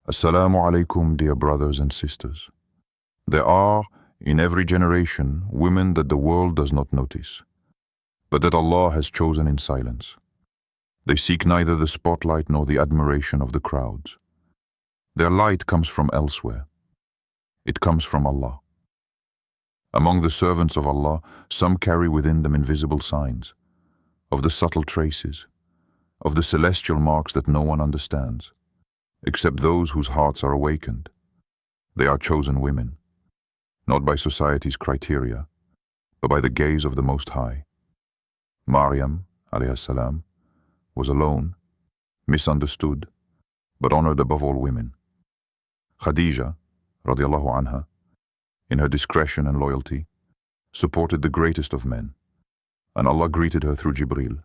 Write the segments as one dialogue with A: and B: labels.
A: Assalamu alaikum, dear brothers and sisters. There are, in every generation, women that the world does not notice, but that Allah has chosen in silence. They seek neither the spotlight nor the admiration of the crowds. Their light comes from elsewhere. It comes from Allah. Among the servants of Allah, some carry within them invisible signs, of the subtle traces, of the celestial marks that no one understands, except those whose hearts are awakened. They are chosen women, not by society's criteria, but by the gaze of the Most High. Maryam, alayhi salam, was alone, misunderstood, but honored above all women. Khadija, radiallahu anha, in her discretion and loyalty, supported the greatest of men, and Allah greeted her through Jibreel.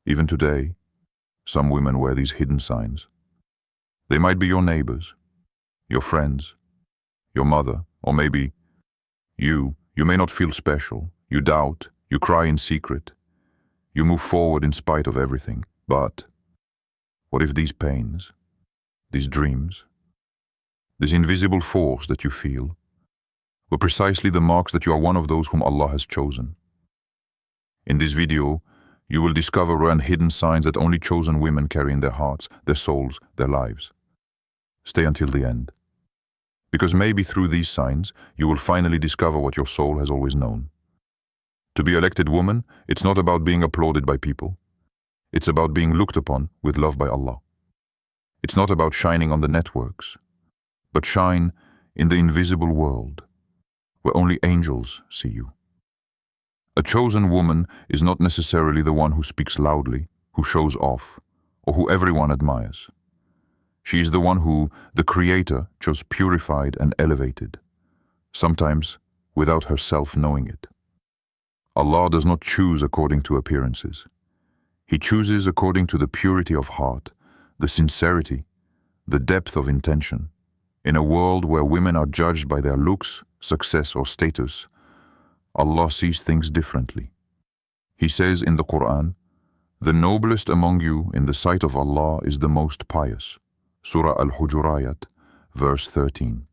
A: Even today, some women wear these hidden signs. They might be your neighbors, your friends, your mother, or maybe you. You may not feel special, you doubt, you cry in secret, you move forward in spite of everything. But what if these pains, these dreams, this invisible force that you feel, were precisely the marks that you are one of those whom Allah has chosen? In this video, you will discover rare and hidden signs that only chosen women carry in their hearts, their souls, their lives. Stay until the end, because maybe through these signs, you will finally discover what your soul has always known. To be elected woman, it's not about being applauded by people. It's about being looked upon with love by Allah. It's not about shining on the networks, but shine in the invisible world, where only angels see you. A chosen woman is not necessarily the one who speaks loudly, who shows off, or who everyone admires. She is the one who the Creator chose purified and elevated, sometimes without herself knowing it. Allah does not choose according to appearances. He chooses according to the purity of heart, the sincerity, the depth of intention. In a world where women are judged by their looks, success, or status, Allah sees things differently. He says in the Quran, "The noblest among you in the sight of Allah is the most pious." Surah Al-Hujurayat, verse 13.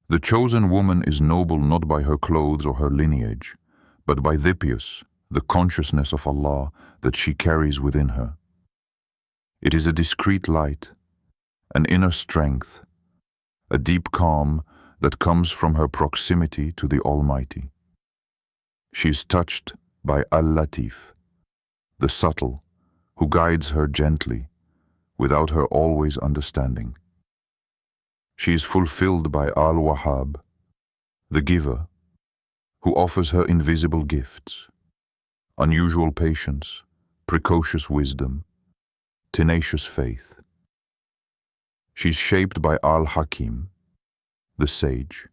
A: The chosen woman is noble not by her clothes or her lineage, but by dhipius, the consciousness of Allah that she carries within her. It is a discreet light, an inner strength, a deep calm that comes from her proximity to the Almighty. She is touched by Al-Latif, the subtle, who guides her gently, without her always understanding. She is fulfilled by Al-Wahhab, the giver, who offers her invisible gifts, unusual patience, precocious wisdom, tenacious faith. She is shaped by Al-Hakim, the sage,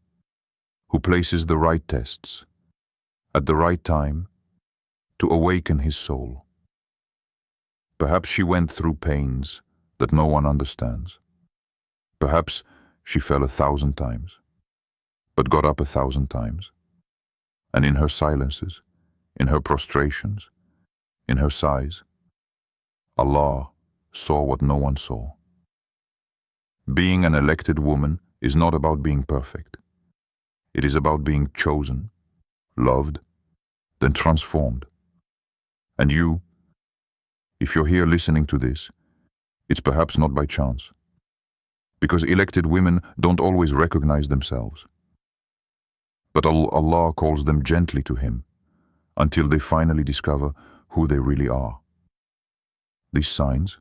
A: who places the right tests, at the right time, to awaken his soul. Perhaps she went through pains that no one understands. Perhaps she fell 1,000 times, but got up 1,000 times. And in her silences, in her prostrations, in her sighs, Allah saw what no one saw. Being an elected woman is not about being perfect. It is about being chosen, loved, then transformed. And you, if you're here listening to this, it's perhaps not by chance, because elected women don't always recognize themselves. But Allah calls them gently to Him until they finally discover who they really are. These signs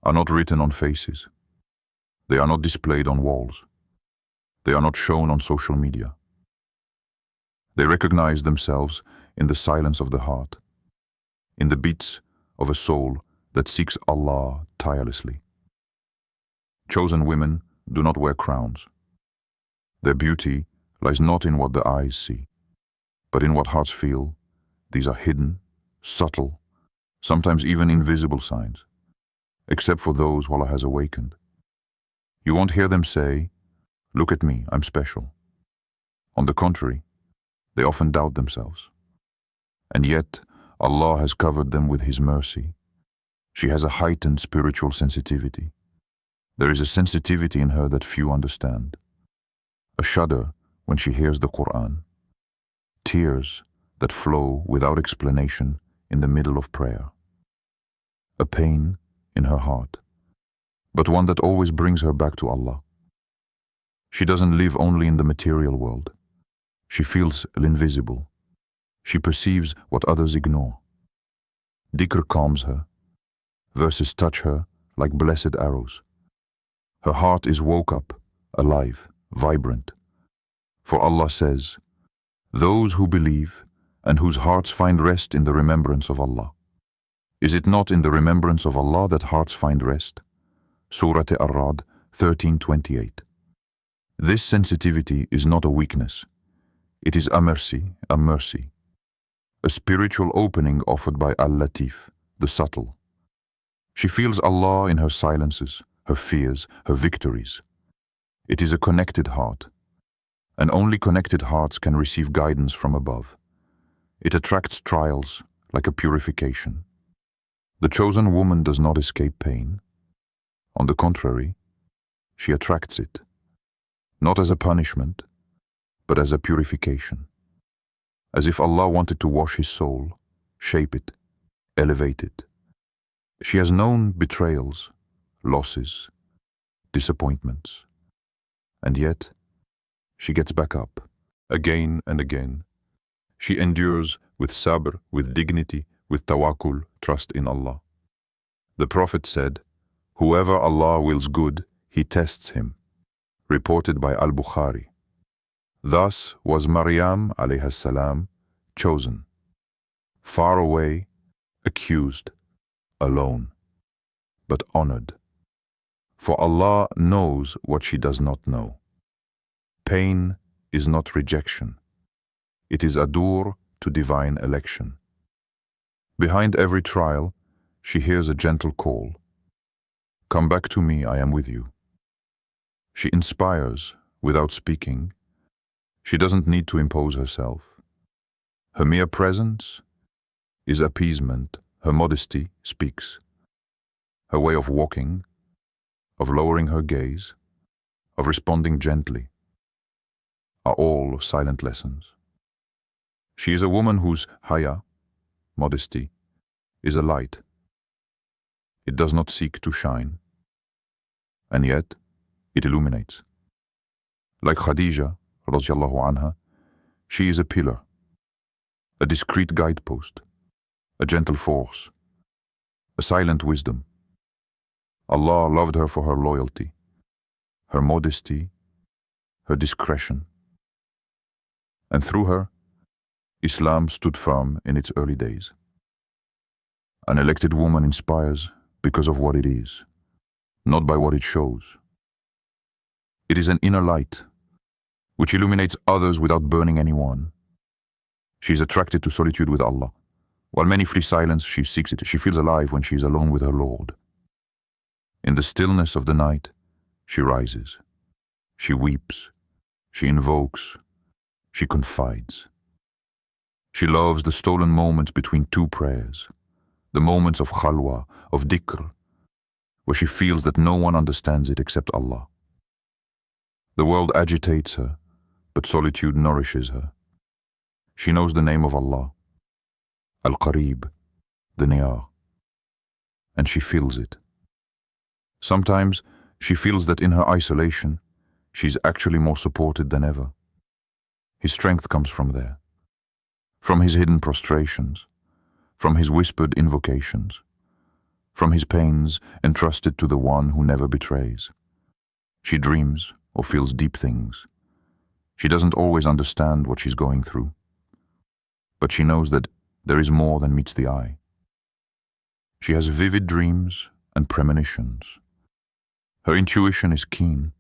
A: are not written on faces. They are not displayed on walls. They are not shown on social media. They recognize themselves in the silence of the heart, in the beats of a soul that seeks Allah tirelessly. Chosen women do not wear crowns. Their beauty lies not in what the eyes see, but in what hearts feel. These are hidden, subtle, sometimes even invisible signs, except for those who Allah has awakened. You won't hear them say, "Look at me, I'm special." On the contrary, they often doubt themselves. And yet, Allah has covered them with His mercy. She has a heightened spiritual sensitivity. There is a sensitivity in her that few understand. A shudder when she hears the Quran. Tears that flow without explanation in the middle of prayer. A pain in her heart, but one that always brings her back to Allah. She doesn't live only in the material world. She feels l'invisible. She perceives what others ignore. Dhikr calms her. Verses touch her like blessed arrows. Her heart is woke up, alive, vibrant. For Allah says, "Those who believe and whose hearts find rest in the remembrance of Allah." Is it not in the remembrance of Allah that hearts find rest? Surah Ar-Ra'd 13:28. This sensitivity is not a weakness. It is a mercy, a spiritual opening offered by Al-Latif, the subtle. She feels Allah in her silences, her fears, her victories. It is a connected heart, and only connected hearts can receive guidance from above. It attracts trials like a purification. The chosen woman does not escape pain. On the contrary, she attracts it, not as a punishment, but as a purification. As if Allah wanted to wash his soul, shape it, elevate it. She has known betrayals, losses, disappointments, and yet she gets back up again and again. She endures with sabr, with dignity, with tawakkul, trust in Allah. The Prophet said, "Whoever Allah wills good, he tests him," reported by Al-Bukhari. Thus was Maryam alayhi salam chosen, far away, accused, alone, but honored. For Allah knows what she does not know. Pain is not rejection. It is a door to divine election. Behind every trial, she hears a gentle call. "Come back to me, I am with you." She inspires without speaking. She doesn't need to impose herself. Her mere presence is appeasement. Her modesty speaks. Her way of walking, of lowering her gaze, of responding gently, are all silent lessons. She is a woman whose haya, modesty, is a light. It does not seek to shine, and yet it illuminates. Like Khadija, radiallahu anha, she is a pillar, a discreet guidepost, a gentle force, a silent wisdom. Allah loved her for her loyalty, her modesty, her discretion. And through her, Islam stood firm in its early days. An elected woman inspires because of what it is, not by what it shows. It is an inner light, which illuminates others without burning anyone. She is attracted to solitude with Allah. While many flee silence, she seeks it. She feels alive when she is alone with her Lord. In the stillness of the night, she rises. She weeps. She invokes. She confides. She loves the stolen moments between two prayers, the moments of khalwa, of dhikr, where she feels that no one understands it except Allah. The world agitates her, but solitude nourishes her. She knows the name of Allah, Al-Qarib, the near, and she feels it. Sometimes she feels that in her isolation, she's actually more supported than ever. His strength comes from there, from his hidden prostrations, from his whispered invocations, from his pains entrusted to the one who never betrays. She dreams or feels deep things. She doesn't always understand what she's going through, but she knows that there is more than meets the eye. She has vivid dreams and premonitions. Her intuition is keen.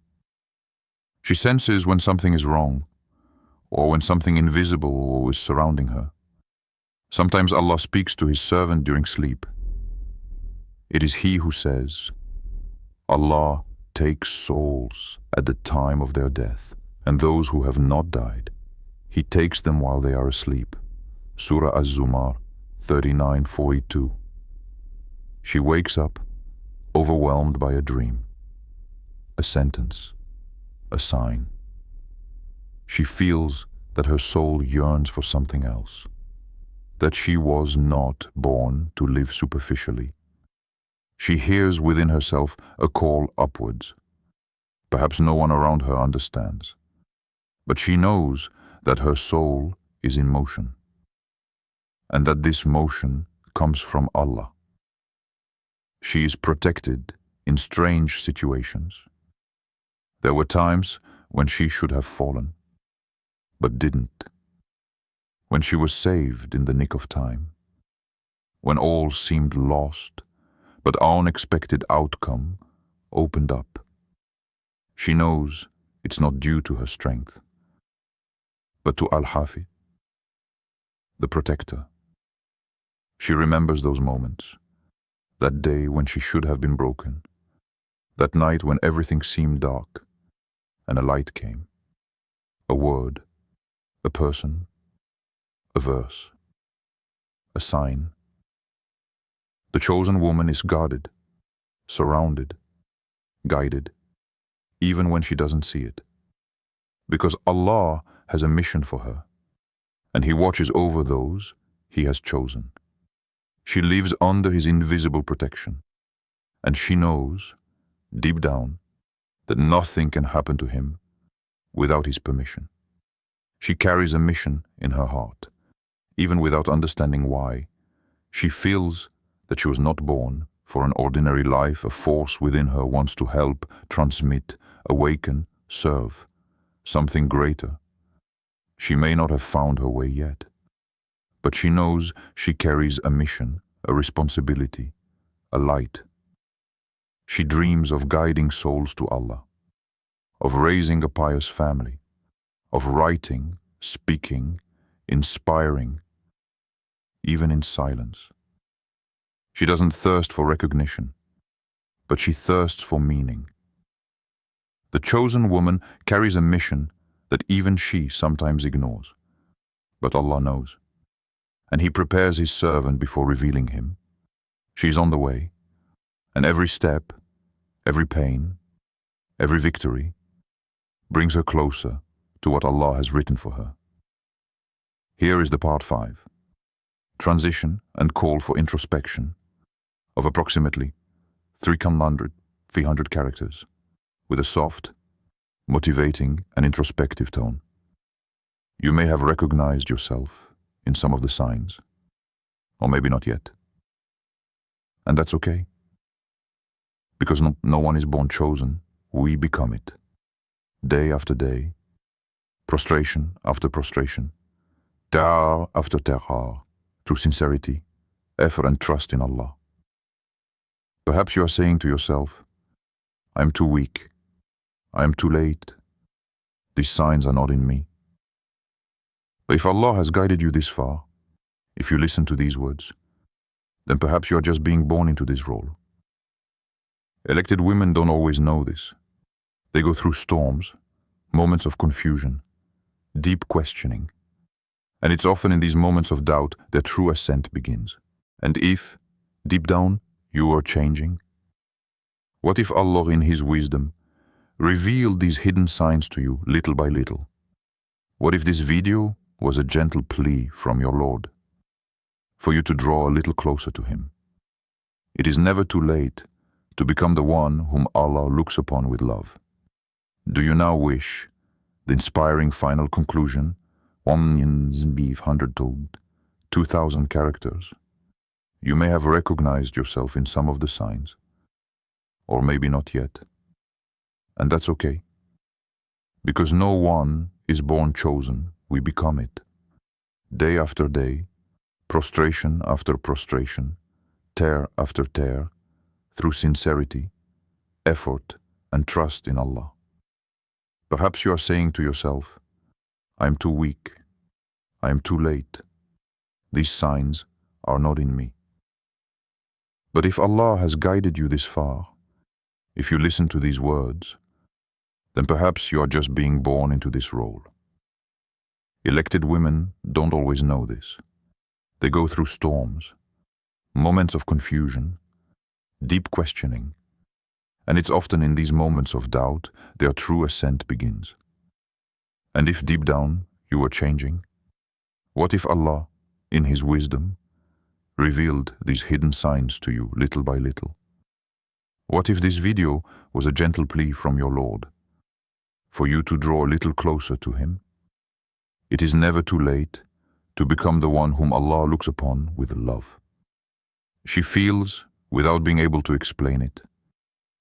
A: She senses when something is wrong, or when something invisible is surrounding her. Sometimes Allah speaks to his servant during sleep. It is he who says, "Allah takes souls at the time of their death, and those who have not died, he takes them while they are asleep." Surah Az-Zumar 39:42. She wakes up, overwhelmed by a dream. sentence, a sign. She feels that her soul yearns for something else, that she was not born to live superficially. She hears within herself a call upwards. Perhaps no one around her understands, but she knows that her soul is in motion, and that this motion comes from Allah. She is protected in strange situations. There were times when she should have fallen, but didn't. When she was saved in the nick of time. When all seemed lost, but our unexpected outcome opened up. She knows it's not due to her strength, but to Al-Haqq, the protector. She remembers those moments, that day when she should have been broken, that night when everything seemed dark, and a light came, a word, a person, a verse, a sign. The chosen woman is guarded, surrounded, guided, even when she doesn't see it, because Allah has a mission for her, and He watches over those He has chosen. She lives under His invisible protection, and she knows, deep down, that nothing can happen to him without His permission. She carries a mission in her heart, even without understanding why. She feels that she was not born for an ordinary life. A force within her wants to help, transmit, awaken, serve, something greater. She may not have found her way yet, but she knows she carries a mission, a responsibility, a light. She dreams of guiding souls to Allah, of raising a pious family, of writing, speaking, inspiring, even in silence. She doesn't thirst for recognition, but she thirsts for meaning. The chosen woman carries a mission that even she sometimes ignores, but Allah knows, and He prepares His servant before revealing him. She's on the way, and every step, every pain, every victory brings her closer to what Allah has written for her. Here is the part 5, transition and call for introspection, of approximately 300 characters, with a soft, motivating and introspective tone. You may have recognized yourself in some of the signs, or maybe not yet. And that's okay, because no one is born chosen, we become it. Day after day, prostration after prostration, terror after terror, through sincerity, effort and trust in Allah. Perhaps you are saying to yourself, I am too weak, I am too late, these signs are not in me. But if Allah has guided you this far, if you listen to these words, then perhaps you are just being born into this role. Elected women don't always know this. They go through storms, moments of confusion, deep questioning. And it's often in these moments of doubt their true ascent begins. And if, deep down, you are changing? What if Allah in His wisdom revealed these hidden signs to you little by little? What if this video was a gentle plea from your Lord for you to draw a little closer to Him? It is never too late to become the one whom Allah looks upon with love. Do you now wish the inspiring final conclusion, 100 told, 2,000 characters? You may have recognized yourself in some of the signs, or maybe not yet. And that's okay, because no one is born chosen, we become it. Day after day, prostration after prostration, tear after tear, through sincerity, effort, and trust in Allah. Perhaps you are saying to yourself, I am too weak, I am too late, these signs are not in me. But if Allah has guided you this far, if you listen to these words, then perhaps you are just being born into this role. Elected women don't always know this. They go through storms, moments of confusion, deep questioning, And it's often in these moments of doubt their true ascent begins. And if deep down you are changing, what if Allah, in His wisdom, revealed these hidden signs to you little by little? What if this video was a gentle plea from your Lord, for you to draw a little closer to Him? It is never too late to become the one whom Allah looks upon with love. She feels, without being able to explain it,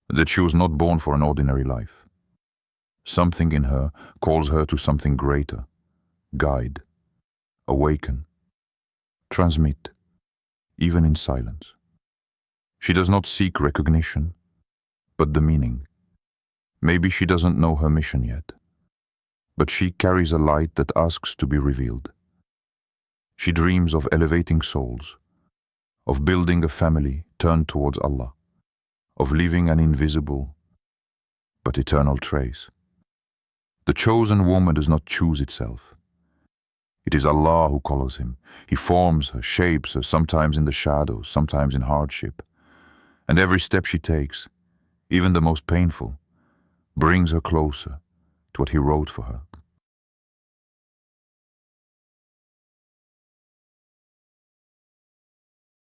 A: that she was not born for an ordinary life. Something in her calls her to something greater. Guide, awaken, transmit, even in silence. She does not seek recognition, but the meaning. Maybe she doesn't know her mission yet, but she carries a light that asks to be revealed. She dreams of elevating souls, of building a family turned towards Allah, of leaving an invisible but eternal trace. The chosen woman does not choose itself. It is Allah who calls him. He forms her, shapes her, sometimes in the shadows, sometimes in hardship. And every step she takes, even the most painful, brings her closer to what He wrote for her.